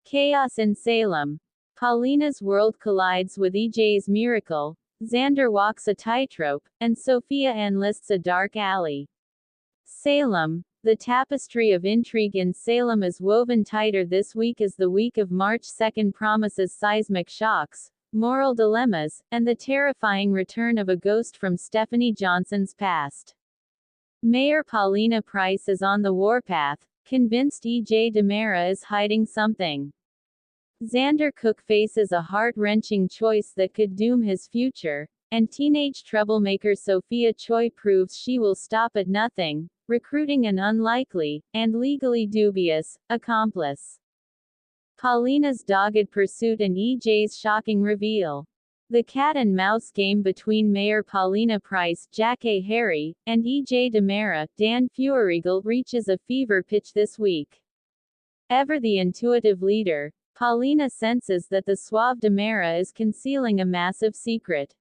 Chaos in Salem. Paulina's world collides with EJ's miracle, Xander walks a tightrope, and Sophia enlists a dark alley. Salem. The tapestry of intrigue in Salem is woven tighter this week as the week of March 2 promises seismic shocks, moral dilemmas, and the terrifying return of a ghost from Stephanie Johnson's past. Mayor Paulina Price is on the warpath, convinced EJ DiMera is hiding something. Xander Cook faces a heart-wrenching choice that could doom his future, and teenage troublemaker Sophia Choi proves she will stop at nothing, recruiting an unlikely, and legally dubious, accomplice. Paulina's dogged pursuit and EJ's shocking reveal. The cat-and-mouse game between Mayor Paulina Price, Jack A. Harry, and EJ DiMera, Dan Feuerriegel reaches a fever pitch this week. Ever the intuitive leader, Paulina senses that the suave DiMera is concealing a massive secret.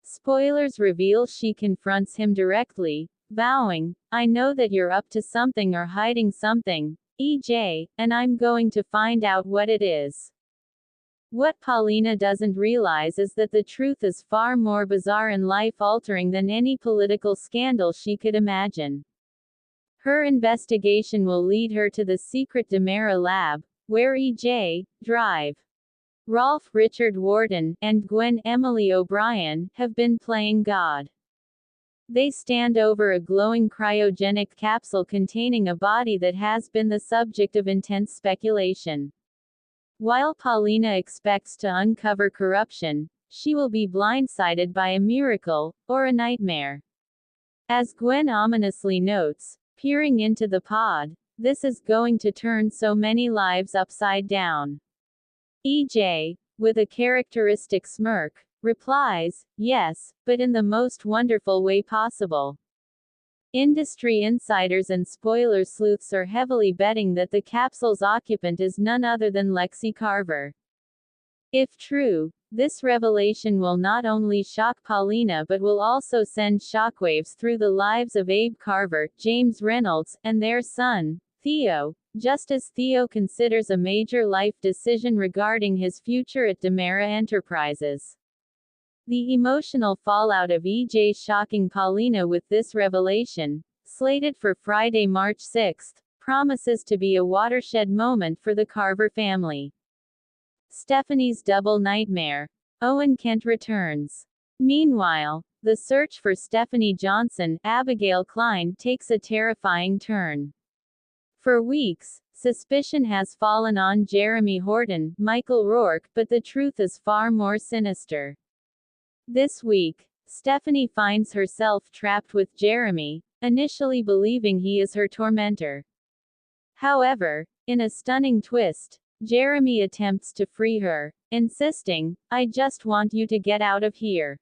Spoilers reveal she confronts him directly, vowing, "I know that you're up to something or hiding something, EJ, and I'm going to find out what it is." What Paulina doesn't realize is that the truth is far more bizarre and life-altering than any political scandal she could imagine. Her investigation will lead her to the secret DiMera lab, where EJ, Drive, Rolf Richard Wharton, and Gwen Emily O'Brien have been playing God. They stand over a glowing cryogenic capsule containing a body that has been the subject of intense speculation. While Paulina expects to uncover corruption, she will be blindsided by a miracle, or a nightmare. As Gwen ominously notes, peering into the pod, "This is going to turn so many lives upside down." EJ, with a characteristic smirk, replies, "Yes, but in the most wonderful way possible." Industry insiders and spoiler sleuths are heavily betting that the capsule's occupant is none other than Lexie Carver. If true, this revelation will not only shock Paulina but will also send shockwaves through the lives of Abe Carver, James Reynolds, and their son, Theo, just as Theo considers a major life decision regarding his future at DiMera Enterprises. The emotional fallout of EJ shocking Paulina with this revelation, slated for Friday, March 6, promises to be a watershed moment for the Carver family. Stephanie's double nightmare. Owen Kent returns. Meanwhile, the search for Stephanie Johnson, Abigail Klein, takes a terrifying turn. For weeks, suspicion has fallen on Jeremy Horton, Michael Rourke, but the truth is far more sinister. This week, Stephanie finds herself trapped with Jeremy, initially believing he is her tormentor. However, in a stunning twist, Jeremy attempts to free her, insisting, "I just want you to get out of here."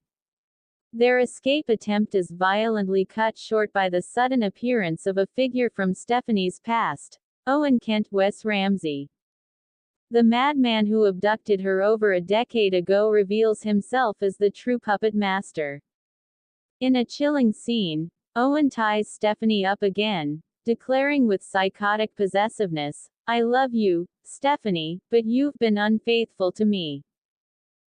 Their escape attempt is violently cut short by the sudden appearance of a figure from Stephanie's past, Owen Kent Wes Ramsey. The madman who abducted her over a decade ago reveals himself as the true puppet master. In a chilling scene, Owen ties Stephanie up again, declaring with psychotic possessiveness, "I love you, Stephanie, but you've been unfaithful to me."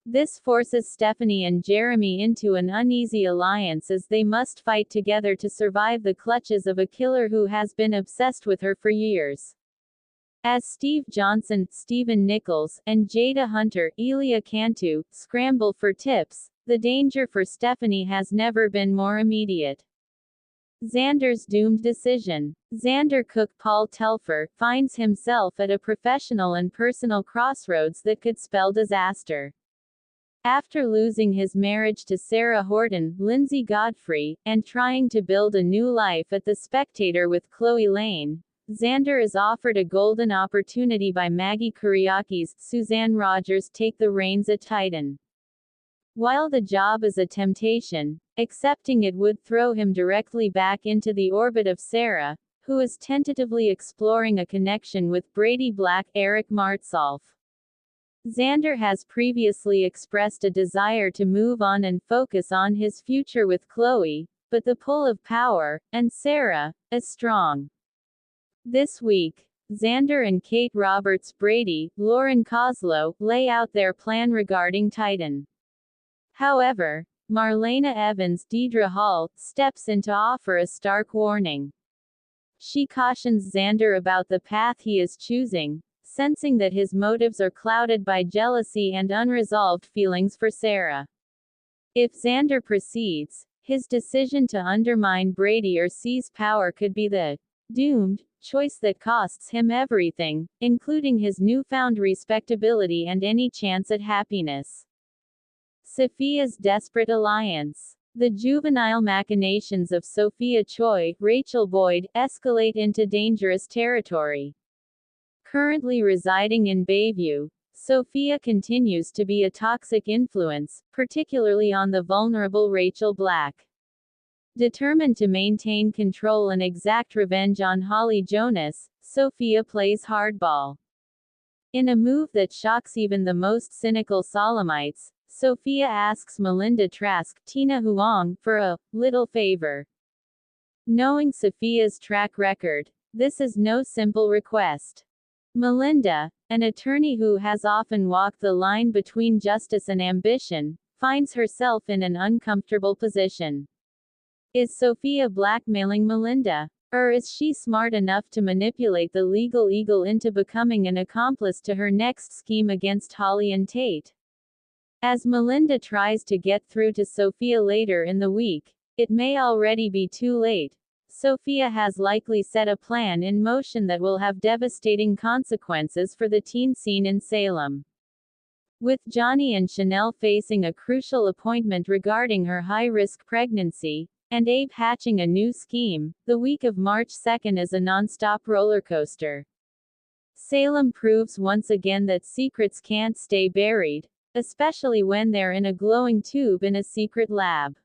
This forces Stephanie and Jeremy into an uneasy alliance as they must fight together to survive the clutches of a killer who has been obsessed with her for years. As Steve Johnson, Stephen Nichols, and Jada Hunter, Elia Cantu, scramble for tips, the danger for Stephanie has never been more immediate. Xander's doomed decision. Xander Cook Paul Telfer finds himself at a professional and personal crossroads that could spell disaster. After losing his marriage to Sarah Horton, Lindsay Godfrey, and trying to build a new life at The Spectator with Chloe Lane, Xander is offered a golden opportunity by Maggie Kuriaki's Suzanne Rogers take the reins at Titan. While the job is a temptation, accepting it would throw him directly back into the orbit of Sarah, who is tentatively exploring a connection with Brady Black, Eric Martsolf. Xander has previously expressed a desire to move on and focus on his future with Chloe, but the pull of power, and Sarah, is strong. This week, Xander and Kate Roberts Brady, Lauren Koslow, lay out their plan regarding Titan. However, Marlena Evans Deidre Hall steps in to offer a stark warning. She cautions Xander about the path he is choosing, sensing that his motives are clouded by jealousy and unresolved feelings for Sarah. If Xander proceeds, his decision to undermine Brady or seize power could be the doomed choice that costs him everything, including his newfound respectability and any chance at happiness. Sophia's desperate alliance. The juvenile machinations of Sophia Choi, Rachel Boyd, escalate into dangerous territory. Currently residing in Bayview, Sophia continues to be a toxic influence, particularly on the vulnerable Rachel Black. Determined to maintain control and exact revenge on Holly Jonas, Sophia plays hardball. In a move that shocks even the most cynical Salemites, Sophia asks Melinda Trask, Tina Huang, for a little favor. Knowing Sophia's track record, this is no simple request. Melinda, an attorney who has often walked the line between justice and ambition, finds herself in an uncomfortable position. Is Sophia blackmailing Melinda? Or is she smart enough to manipulate the legal eagle into becoming an accomplice to her next scheme against Holly and Tate? As Melinda tries to get through to Sophia later in the week, it may already be too late. Sophia has likely set a plan in motion that will have devastating consequences for the teen scene in Salem. With Johnny and Chanel facing a crucial appointment regarding her high-risk pregnancy, and Abe hatching a new scheme, the week of March 2nd is a non-stop roller coaster. Salem proves once again that secrets can't stay buried, especially when they're in a glowing tube in a secret lab.